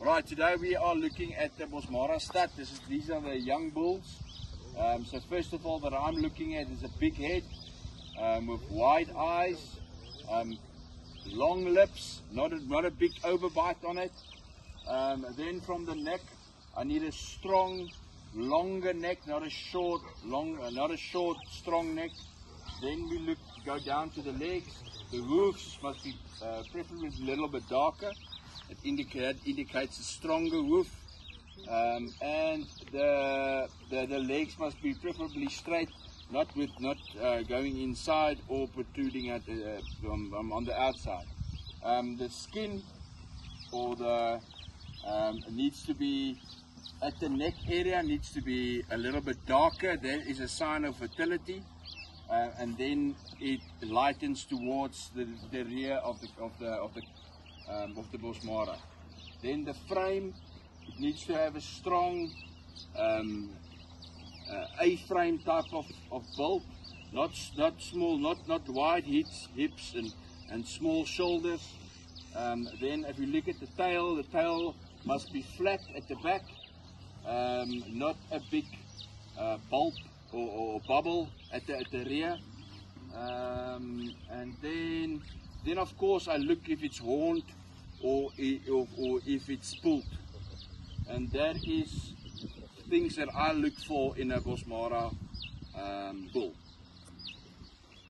Right, today we are looking at the Bosmara stud. These are the young bulls. So first of all that I'm looking at is a big head with wide eyes, long lips, not a big overbite on it. Then from the neck, I need a strong, longer neck, not a short, strong neck. Then we go down to the legs. The hoofs must be preferably a little bit darker. It indicates a stronger hoof, and the legs must be preferably straight, not going inside or protruding at on the outside. The skin or the needs to be at the neck area, needs to be a little bit darker. That is a sign of fertility, and then it lightens towards the rear of the Bosmara. Then the frame, it needs to have a strong A-frame type of build, not small, not wide hips and small shoulders. Then if you look at the tail must be flat at the back, not a big bulb or bubble at the rear. And then of course I look if it's horned or if it's pulled, and that is things that I look for in a Bosmara bull.